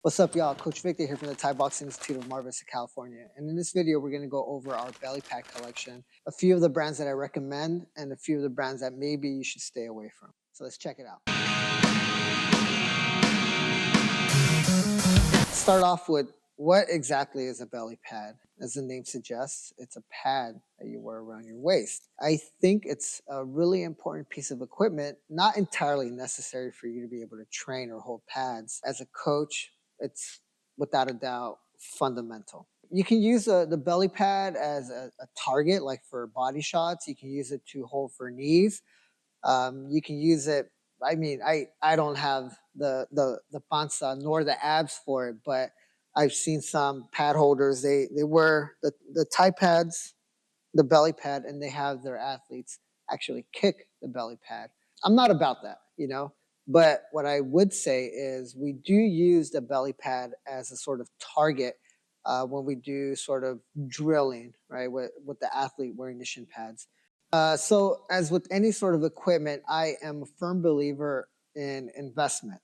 What's up, y'all? Coach Victor here from the Thai Boxing Institute of Mar Vista, California. And in this video, we're going to go over our belly pad collection, a few of the brands that I recommend, and a few of the brands that maybe you should stay away from. So let's check it out. Start off with what exactly is a belly pad? As the name suggests, it's a pad that you wear around your waist. I think it's a really important piece of equipment, not entirely necessary for you to be able to train or hold pads. As a coach, it's without a doubt fundamental. You can use the belly pad as a target, like for body shots. You can use it to hold for knees. You can use it. I mean, I don't have the panza nor the abs for it, but I've seen some pad holders. They wear the Thai pads, the belly pad, and they have their athletes actually kick the belly pad. I'm not about that, but what I would say is we do use the belly pad as a sort of target when we do sort of drilling, right, with the athlete wearing the shin pads. So as with any sort of equipment, I am a firm believer in investment.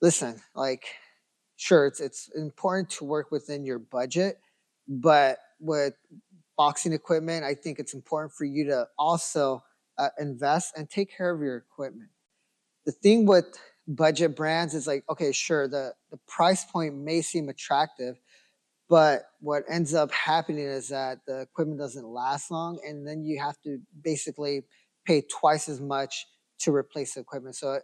Listen, sure, it's important to work within your budget, but with boxing equipment, I think it's important for you to also invest and take care of your equipment. The thing with budget brands is okay, sure, the price point may seem attractive, but what ends up happening is that the equipment doesn't last long, and then you have to basically pay twice as much to replace the equipment. So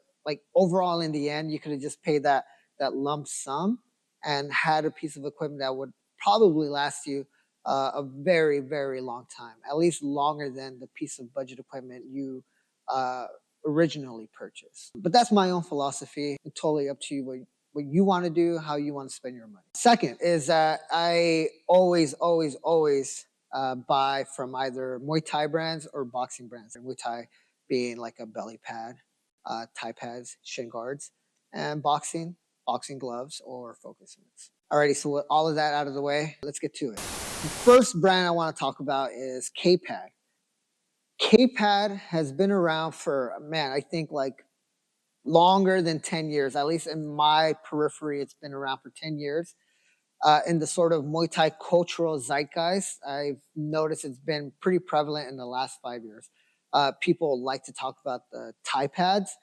overall in the end, you could have just paid that lump sum and had a piece of equipment that would probably last you a very, very long time, at least longer than the piece of budget equipment you originally purchased. But that's my own philosophy. It's totally up to you what you want to do, how you want to spend your money. Second is that I always buy from either Muay Thai brands or boxing brands. Muay Thai being like a belly pad, Thai pads, shin guards, and boxing gloves or focus mitts. Alrighty, so with all of that out of the way, let's get to it. The first brand I want to talk about is K-Pad. K-Pad has been around for, man, I think longer than 10 years. At least in my periphery, it's been around for 10 years. In the sort of Muay Thai cultural zeitgeist, I've noticed it's been pretty prevalent in the last 5 years. People like to talk about the Thai pads.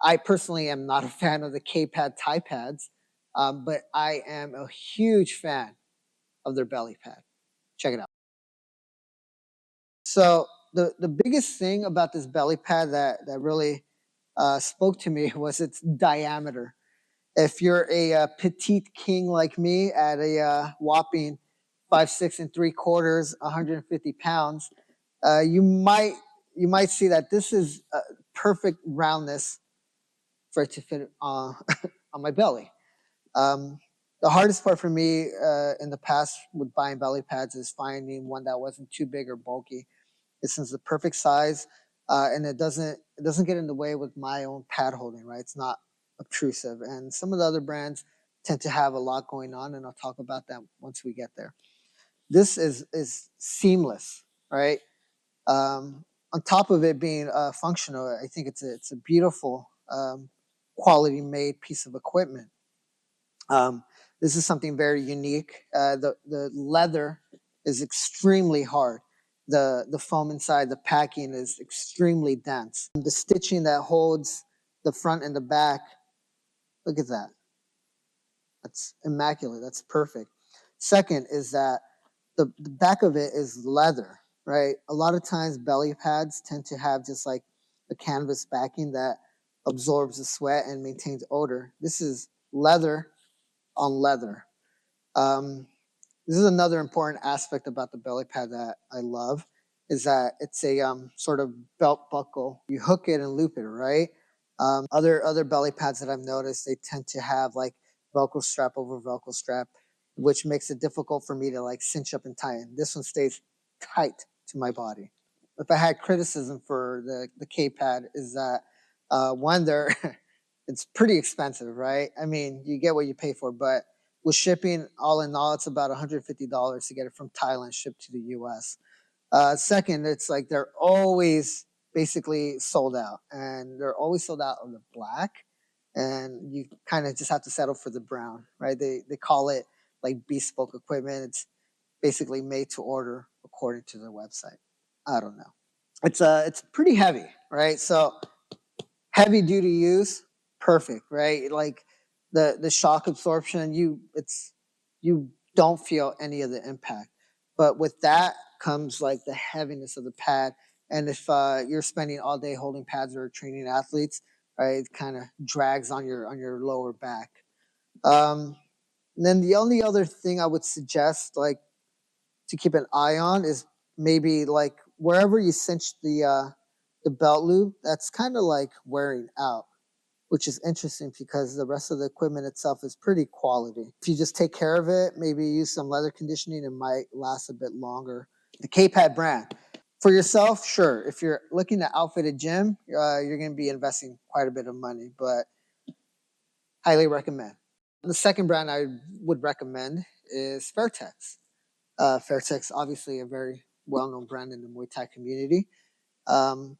I personally am not a fan of the K-Pad Thai pads, but I am a huge fan of their belly pad. Check it out. So the biggest thing about this belly pad that really spoke to me was its diameter. If you're a petite king like me at a whopping 5'6" and 3/4, 150 pounds, you might see that this is a perfect roundness for it to fit on my belly. The hardest part for me in the past with buying belly pads is finding one that wasn't too big or bulky. This is the perfect size, and it doesn't get in the way with my own pad holding, right? It's not obtrusive. And some of the other brands tend to have a lot going on, and I'll talk about that once we get there. This is seamless, right? On top of it being functional, I think it's a beautiful quality made piece of equipment. This is something very unique. The leather is extremely hard. The foam inside the packing is extremely dense. The stitching that holds the front and the back, look at that. That's immaculate. That's perfect. Second is that the back of it is leather, right? A lot of times belly pads tend to have just like a canvas backing that absorbs the sweat and maintains odor. This is leather on leather. This is another important aspect about the belly pad that I love, is that it's a sort of belt buckle. You hook it and loop it, right? Other belly pads that I've noticed, they tend to have like Velcro strap over Velcro strap, which makes it difficult for me to cinch up and tighten. This one stays tight to my body. If I had criticism for the K-Pad is that one, it's pretty expensive, right? I mean, you get what you pay for, but with shipping, all in all, it's about $150 to get it from Thailand shipped to the US. Second, it's they're always basically sold out, and they're always sold out of the black. and you kind of just have to settle for the brown, right? They call it like bespoke equipment. It's basically made to order according to their website. I don't know. It's pretty heavy, right? So heavy duty use, perfect, right? Like the shock absorption, you don't feel any of the impact. But with that comes like the heaviness of the pad. And if you're spending all day holding pads or training athletes, right, it kind of drags on your lower back. And then the only other thing I would suggest, like to keep an eye on, is maybe like wherever you cinch the belt loop, that's kind of like wearing out, which is interesting because the rest of the equipment itself is pretty quality. If you just take care of it, maybe use some leather conditioning, it might last a bit longer. The K-Pad brand. For yourself, sure. If you're looking to outfit a gym, you're going to be investing quite a bit of money, but highly recommend. The second brand I would recommend is Fairtex. Fairtex, obviously a very well-known brand in the Muay Thai community. Um,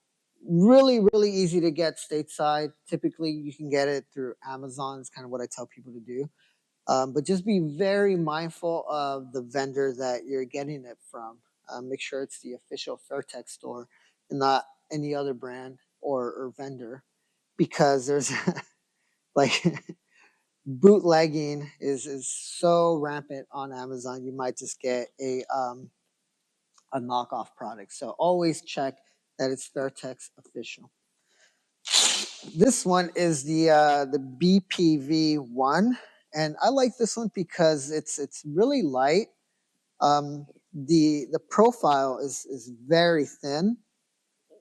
really easy to get stateside. Typically, you can get it through Amazon. It's kind of what I tell people to do. But just be very mindful of the vendor that you're getting it from. Make sure it's the official Fairtex store and not any other brand or vendor, because there's like bootlegging is so rampant on Amazon. You might just get a knockoff product. So always check that it's Fairtex official. This one is the BPV1, and I like this one because it's really light. The profile is very thin.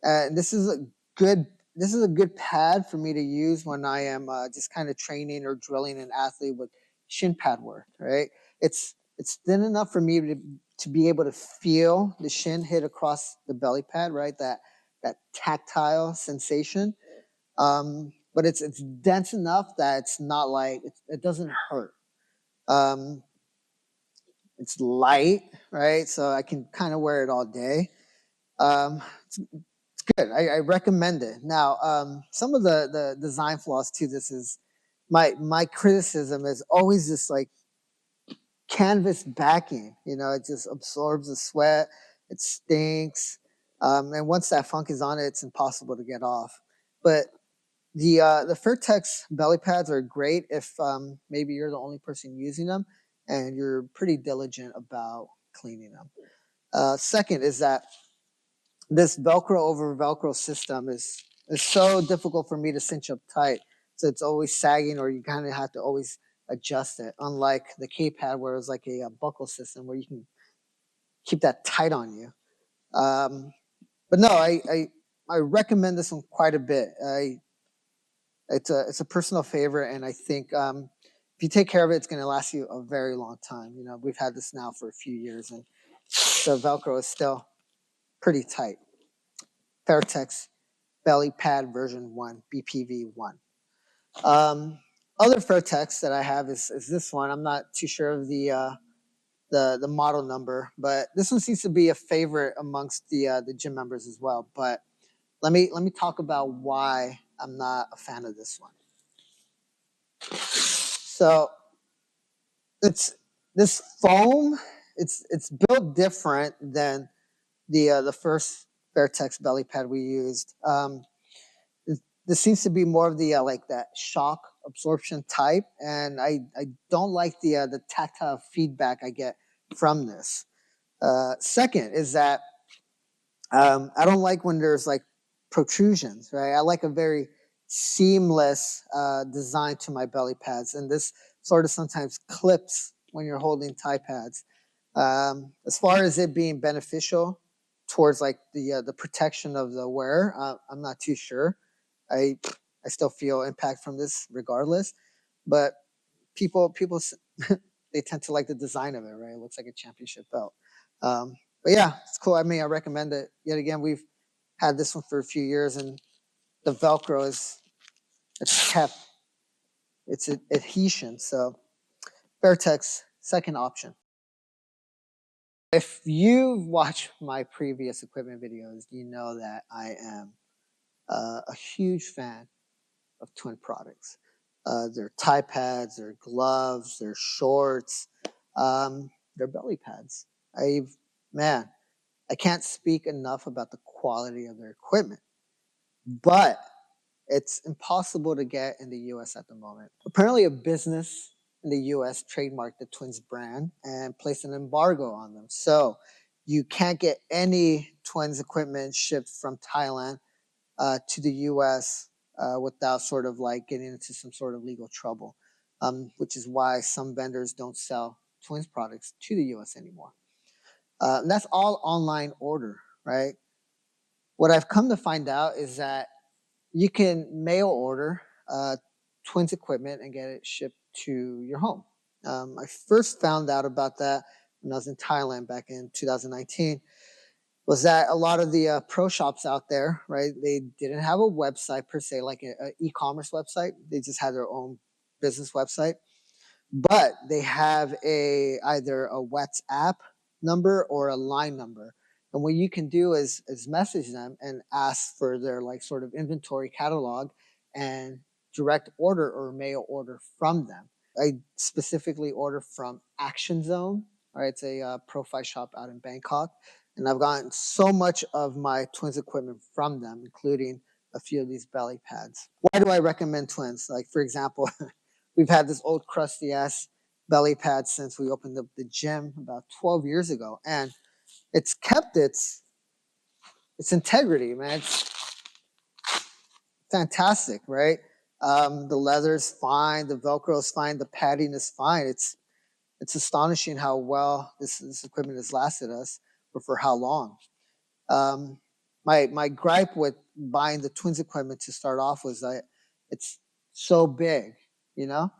This is a good pad for me to use when I am just kind of training or drilling an athlete with shin pad work. Right, it's thin enough for me to be able to feel the shin hit across the belly pad. Right, that tactile sensation. But it's dense enough that it's not like it doesn't hurt. Um, it's light, right? So I can kind of wear it all day. It's good. I recommend it. Now, some of the design flaws to this is my criticism is always this like canvas backing. You know, it just absorbs the sweat. It stinks. And once that funk is on it, it's impossible to get off. But the Fairtex belly pads are great if maybe you're the only person using them and you're pretty diligent about cleaning them. Second is that this Velcro over Velcro system is so difficult for me to cinch up tight. So it's always sagging, or you kind of have to always adjust it. Unlike the K-pad, where it's like a buckle system where you can keep that tight on you. But no, I recommend this one quite a bit. It's a personal favorite, and I think if you take care of it, it's going to last you a very long time. You know, we've had this now for a few years, and the Velcro is still pretty tight. Fairtex Belly Pad version 1, BPV1. Other Fairtex that I have is this one. I'm not too sure of the model number, but this one seems to be a favorite amongst the gym members as well. But let me talk about why I'm not a fan of this one. So it's this foam. It's built different than the first Fairtex belly pad we used. This seems to be more of the like that shock absorption type, and I don't like the tactile feedback I get from this. Second is that I don't like when there's like protrusions, right? I like a very seamless design to my belly pads, and this sort of sometimes clips when you're holding Thai pads. As far as it being beneficial towards like the protection of the wearer, I'm not too sure. I I still feel impact from this regardless, but people they tend to like the design of it, right? It looks like a championship belt. But yeah, it's cool. I mean, I recommend it. Yet again, we've had this one for a few years, and the Velcro it's kept its adhesion. So Fairtex, second option. If you've watched my previous equipment videos, you know that I am a huge fan of twin products. their Thai pads, their gloves, their shorts, their belly pads. Man, I can't speak enough about the quality of their equipment, but it's impossible to get in the US at the moment. Apparently, a business in the US trademarked the Twins brand and placed an embargo on them. So you can't get any Twins equipment shipped from Thailand to the US without sort of like getting into some sort of legal trouble, which is why some vendors don't sell Twins products to the US anymore. And that's all online order, right? What I've come to find out is that you can mail order Twins equipment and get it shipped to your home. I first found out about that when I was in Thailand back in 2019. Was that a lot of the pro shops out there, right? They didn't have a website per se, like an e-commerce website. They just had their own business website, but they have either a WhatsApp number or a line number. And what you can do is message them and ask for their like sort of inventory catalog and direct order or mail order from them. I specifically order from Action Zone. Right, it's a pro-fi shop out in Bangkok, and I've gotten so much of my Twins equipment from them, including a few of these belly pads. Why do I recommend Twins? Like, for example, we've had this old crusty ass belly pad since we opened up the gym about 12 years ago, and it's kept its integrity, man. It's fantastic, right? The leather's fine, the Velcro is fine, the padding is fine. It's astonishing how well this equipment has lasted us, for how long. My gripe with buying the Twins equipment to start off was that it's so big, you know.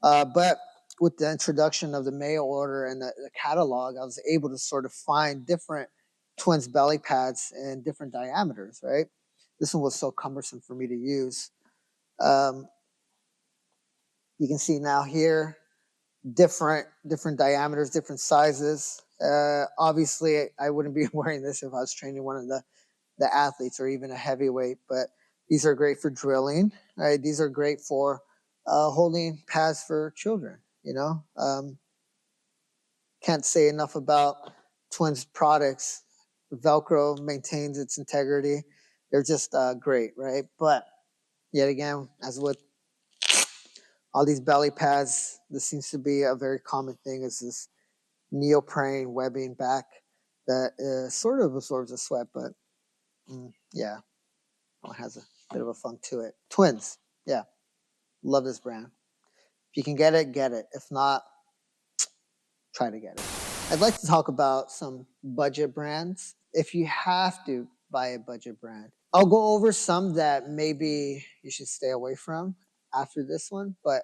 But with the introduction of the mail order and the catalog, I was able to sort of find different Twins belly pads in different diameters. Right, this one was so cumbersome for me to use. You can see now here different diameters, different sizes. Obviously, I wouldn't be wearing this if I was training one of the athletes or even a heavyweight, but these are great for drilling. Right? These are great for holding pads for children. You know, can't say enough about Twins products. Velcro maintains its integrity. They're just great, right? But yet again, as with all these belly pads, this seems to be a very common thing, is this neoprene webbing back that sort of absorbs the sweat, but yeah, it has a bit of a funk to it. Twins, yeah, love this brand. If you can get it, get it. If not, try to get it. I'd like to talk about some budget brands. If you have to buy a budget brand, I'll go over some that maybe you should stay away from after this one, but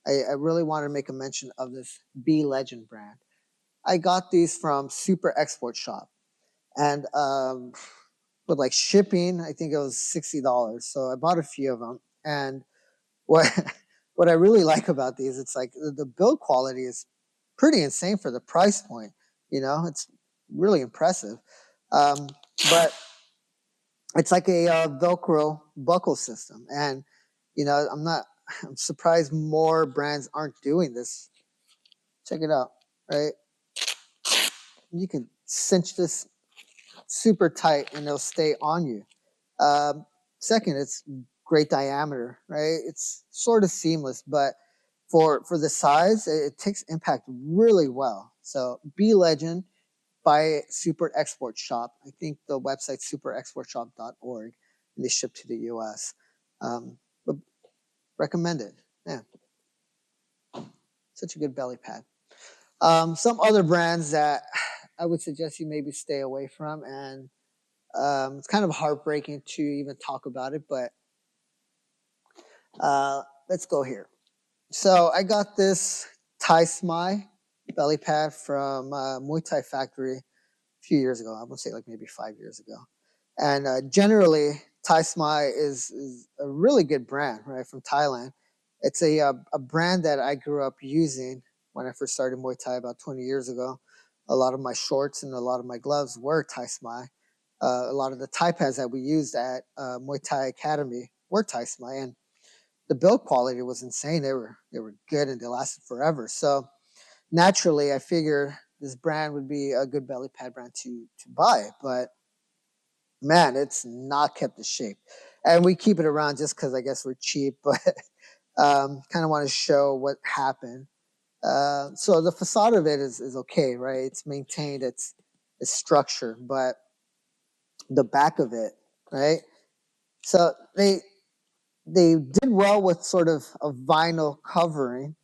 I really want to make a mention of this B Legend brand. I got these from Super Export Shop, and with like shipping, I think it was $60. So I bought a few of them, and what what I really like about these, it's like the build quality is pretty insane for the price point. You know, it's really impressive, but it's like a Velcro buckle system, and you know, I'm surprised more brands aren't doing this. Check it out, right? You can cinch this super tight and it'll stay on you. Second, it's great diameter, right? It's sort of seamless, but for the size, it takes impact really well. So B Legend by Super Export Shop. I think the website superexportshop.org, and they ship to the US. But recommend it. Yeah. Such a good belly pad. Some other brands that I would suggest you maybe stay away from, and it's kind of heartbreaking to even talk about it, but let's go here. So I got this Thai Smai belly pad from Muaythai Factory a few years ago. I would say like maybe 5 years ago. And generally, Thai Smai is a really good brand, right, from Thailand. It's a brand that I grew up using when I first started Muay Thai about 20 years ago. A lot of my shorts and a lot of my gloves were Thai Smai. A lot of the Thai pads that we used at Muay Thai Academy were Thai Smai. And the build quality was insane. They were good and they lasted forever. So naturally, I figure this brand would be a good belly pad brand to buy. But man, it's not kept the shape. And we keep it around just because I guess we're cheap, but kind of want to show what happened. So the facade of it is okay, right? It's maintained its structure, but the back of it, right? So they did well with sort of a vinyl covering,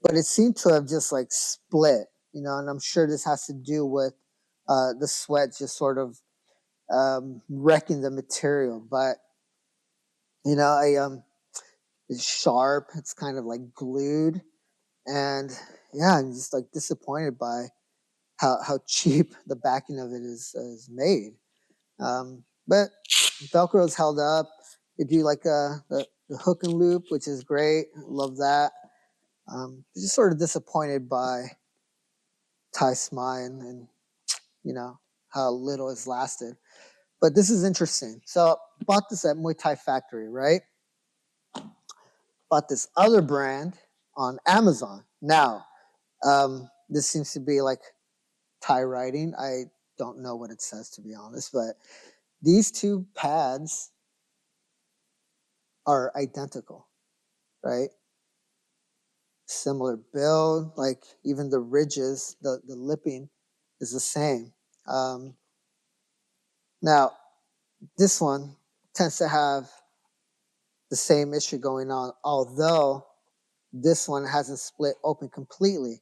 but it seemed to have just like split, you know. And I'm sure this has to do with the sweat just sort of wrecking the material. But you know, it's sharp. It's kind of like glued, and yeah, I'm just like disappointed by how cheap the backing of it is made. But Velcro's held up. They do like the hook and loop, which is great. Love that. Just sort of disappointed by Thai Smai and you know how little has lasted. But this is interesting. So bought this at Muay Thai Factory, right? Bought this other brand on Amazon. Now, this seems to be like Thai writing. I don't know what it says, to be honest, but these two pads are identical, right? Similar build, like even the ridges, the lipping is the same. Now, this one tends to have the same issue going on, although this one hasn't split open completely.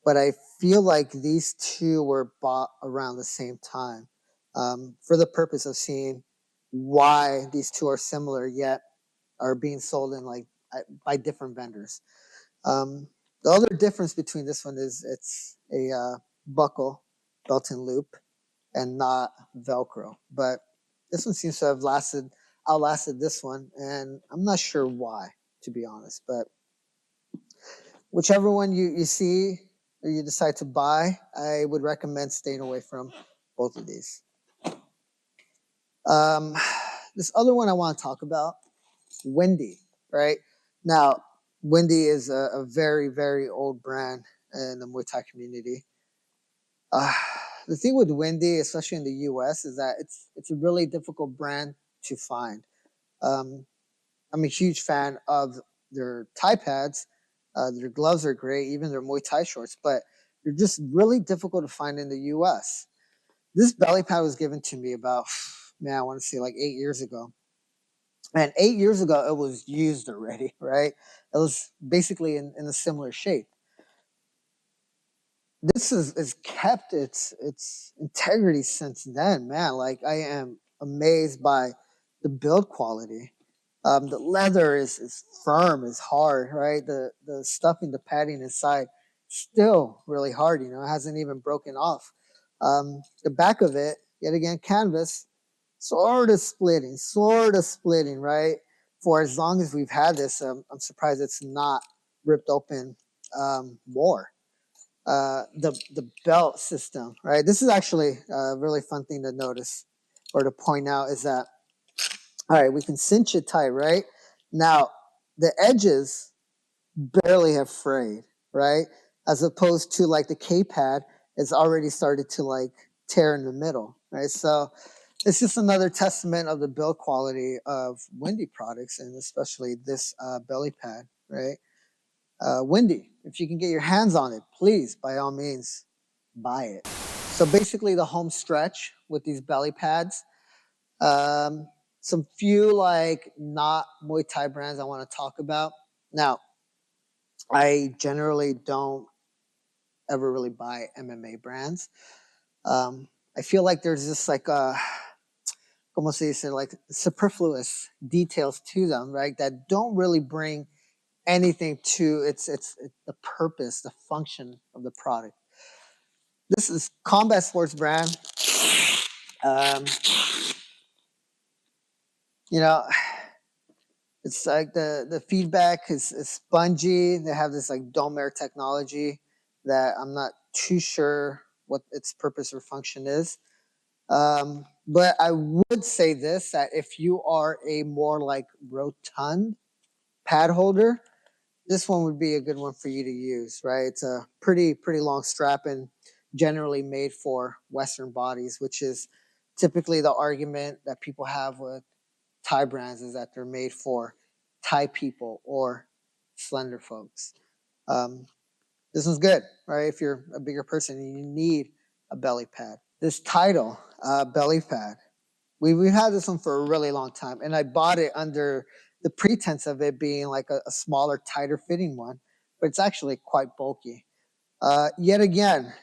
But I feel like these two were bought around the same time for the purpose of seeing why these two are similar yet are being sold in like by different vendors. The other difference between this one is it's a buckle belt and loop and not Velcro. But this one seems to have outlasted this one, and I'm not sure why, to be honest. But whichever one you see or you decide to buy, I would recommend staying away from both of these. This other one I want to talk about, Wendy, right? Now, Wendy is a very, very old brand in the Muay Thai community. The thing with Wendy, especially in the US, is that it's a really difficult brand to find. I'm a huge fan of their Thai pads. Their gloves are great, even their Muay Thai shorts, but they're just really difficult to find in the US. This belly pad was given to me about, man, I want to say like 8 years ago. And 8 years ago, it was used already, right? It was basically in a similar shape. This is kept its integrity since then, man. Like I am amazed by the build quality. The leather is firm, is hard, right? The stuffing, the padding inside, still really hard. You know, it hasn't even broken off. The back of it, yet again, canvas, sort of splitting, right? For as long as we've had this, I'm surprised it's not ripped open more. The belt system, right? This is actually a really fun thing to notice or to point out is that, all right, we can cinch it tight, right? Now, the edges barely have frayed, right? As opposed to like the K-pad, it's already started to like tear in the middle, right? So it's just another testament of the build quality of Wendy products and especially this belly pad, right? Wendy, if you can get your hands on it, please, by all means, buy it. So basically the home stretch with these belly pads, some few like not Muay Thai brands I want to talk about. Now, I generally don't ever really buy MMA brands. I feel like there's just like como se dice, like superfluous details to them, right? That don't really bring anything to its the purpose, the function of the product. This is Combat Sports brand. Um, you know, it's like the feedback is spongy. They have this like Domer technology that I'm not too sure what its purpose or function is. But I would say this, that if you are a more like rotund pad holder, this one would be a good one for you to use, right? It's a pretty long strap and generally made for Western bodies, which is typically the argument that people have with Thai brands is that they're made for Thai people or slender folks. This one's good, right? If you're a bigger person and you need a belly pad. This title, belly pad, we've had this one for a really long time, and I bought it under the pretense of it being like a smaller, tighter fitting one, but it's actually quite bulky. Yet again,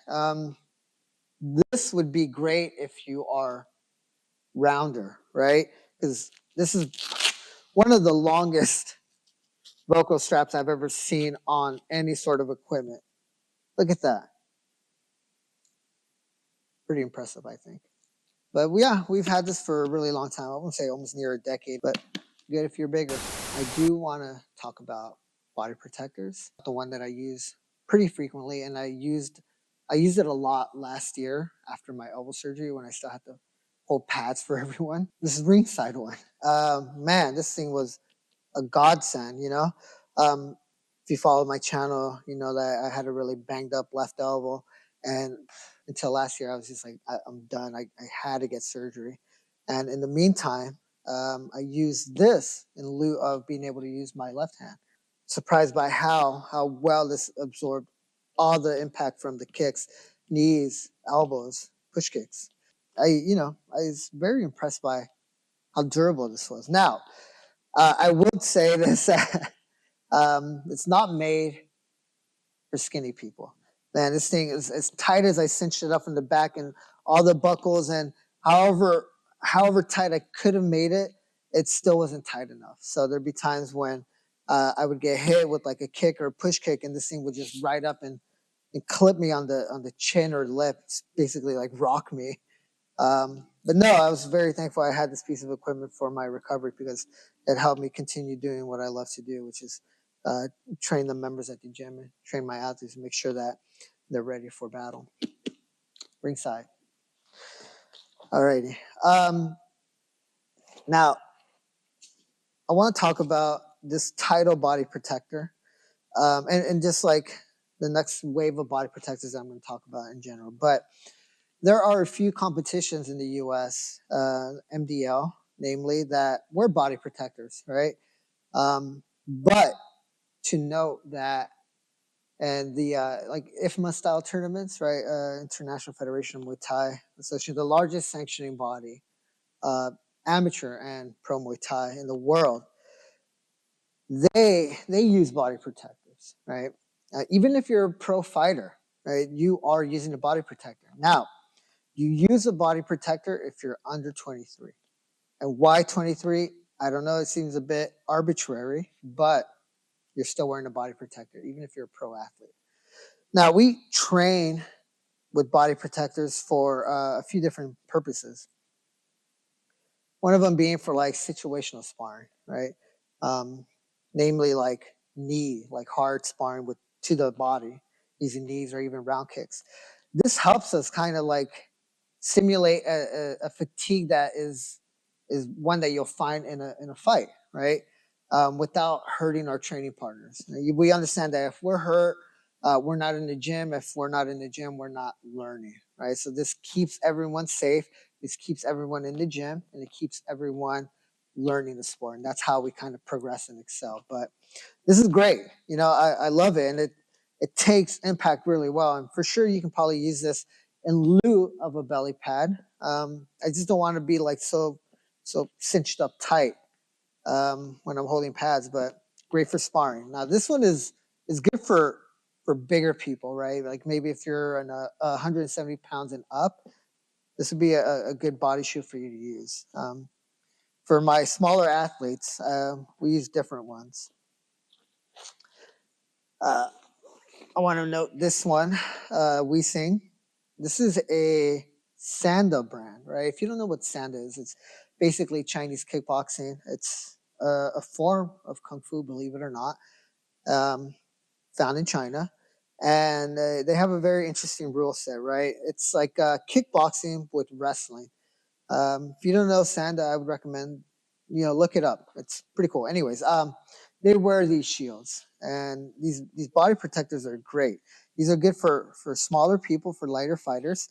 this would be great if you are rounder, right? Because this is one of the longest Velcro straps I've ever seen on any sort of equipment. Look at that. Pretty impressive, I think. But yeah, we've had this for a really long time. I won't say almost near a decade, but good if you're bigger. I do want to talk about body protectors, the one that I use pretty frequently, and I used it a lot last year after my elbow surgery when I still had to hold pads for everyone. This is Ringside one. Man, this thing was a godsend, you know. If you follow my channel, you know that I had a really banged up left elbow, and until last year, I was just like, I'm done. I had to get surgery, and in the meantime, I used this in lieu of being able to use my left hand. Surprised by how well this absorbed all the impact from the kicks, knees, elbows, push kicks. I was very impressed by how durable this was. Now, I would say this: it's not made for skinny people. Man, this thing is as tight as I cinched it up in the back, and all the buckles, and however tight I could have made it, it still wasn't tight enough. So there'd be times when I would get hit with like a kick or a push kick, and this thing would just ride up and clip me on the chin or lip, basically like rock me. But no, I was very thankful I had this piece of equipment for my recovery because it helped me continue doing what I love to do, which is train the members at the gym and train my athletes and make sure that they're ready for battle. Ringside. Alrighty. Now, I want to talk about this title body protector, and just like the next wave of body protectors I'm going to talk about in general. But there are a few competitions in the U.S., MDL, namely, that wear body protectors, right? But to note that, and the like IFMA style tournaments, right? International Federation of Muay Thai Association, the largest sanctioning body, amateur and pro Muay Thai in the world, they use body protectors, right? Even if you're a pro fighter, right, you are using a body protector. Now, you use a body protector if you're under 23. And why 23? I don't know. It seems a bit arbitrary, but you're still wearing a body protector, even if you're a pro athlete. Now, we train with body protectors for a few different purposes. One of them being for like situational sparring, right? Namely like knee, like hard sparring to the body, using knees or even round kicks. This helps us kind of like simulate a fatigue that is one that you'll find in a fight, right? Without hurting our training partners. We understand that if we're hurt, we're not in the gym. If we're not in the gym, we're not learning, right? So this keeps everyone safe. This keeps everyone in the gym, and it keeps everyone learning the sport. And that's how we kind of progress and excel. But this is great. You know, I love it, and it takes impact really well. And for sure, you can probably use this in lieu of a belly pad. I just don't want to be like so cinched up tight when I'm holding pads, but great for sparring. Now this one is good for bigger people, right? Like maybe if you're 170 pounds and up, this would be a good body shoe for you to use. For my smaller athletes, we use different ones. I want to note this one, Wesing. This is a Sanda brand, right? If you don't know what Sanda is, it's basically Chinese kickboxing. It's a form of Kung Fu, believe it or not, found in China. And they have a very interesting rule set, right? It's like kickboxing with wrestling. If you don't know Sanda, I would recommend, look it up. It's pretty cool. Anyways, they wear these shields, and these body protectors are great. These are good for smaller people, for lighter fighters.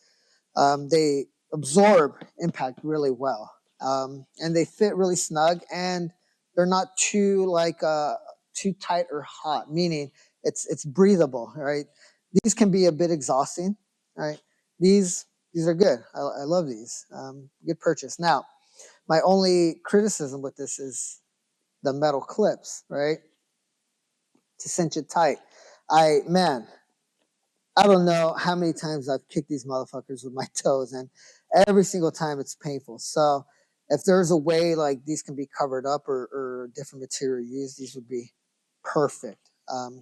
They absorb impact really well, and they fit really snug, and they're not too too tight or hot, meaning it's breathable, right? These can be a bit exhausting, right? These are good. I love these. Good purchase. Now, my only criticism with this is the metal clips, right? To cinch it tight. Man, I don't know how many times I've kicked these motherfuckers with my toes, and every single time it's painful. So if there's a way like these can be covered up or different material used, these would be perfect.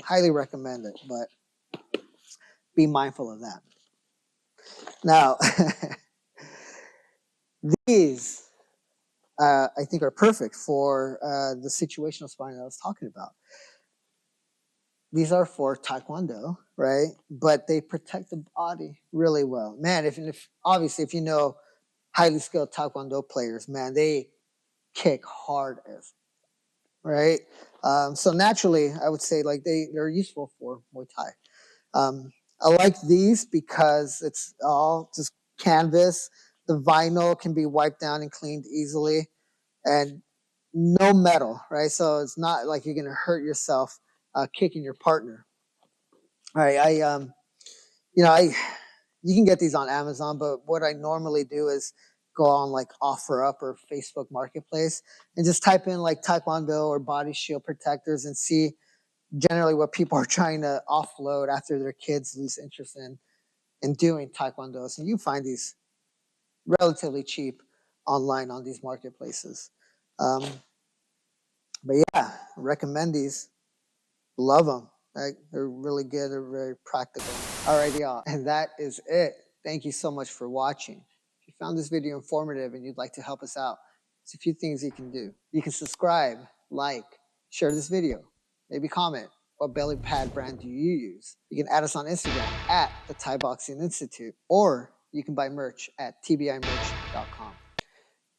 Highly recommend it, but be mindful of that. Now, these I think are perfect for the situational sparring that I was talking about. These are for Taekwondo, right? But they protect the body really well. Man, if obviously if you know highly skilled Taekwondo players, man, they kick hard as, right? So naturally, I would say like they're useful for Muay Thai. I like these because it's all just canvas. The vinyl can be wiped down and cleaned easily, and no metal, right? So it's not like you're gonna hurt yourself kicking your partner. All right, you can get these on Amazon, but what I normally do is go on like OfferUp or Facebook Marketplace and just type in like Taekwondo or body shield protectors and see generally what people are trying to offload after their kids lose interest in doing Taekwondo. So you find these relatively cheap online on these marketplaces. Um, but yeah, recommend these. Love them. Right? They're really good. They're very practical. All right, y'all. And that is it. Thank you so much for watching. If you found this video informative and you'd like to help us out, there's a few things you can do. You can subscribe, like, share this video, maybe comment. What belly pad brand do you use? You can add us on Instagram at the Thai Boxing Institute, or you can buy merch at tbimerch.com.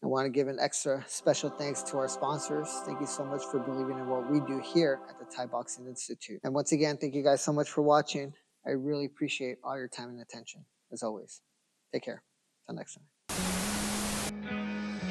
I want to give an extra special thanks to our sponsors. Thank you so much for believing in what we do here at the Thai Boxing Institute. And once again, thank you guys so much for watching. I really appreciate all your time and attention, as always. Take care. Till next time.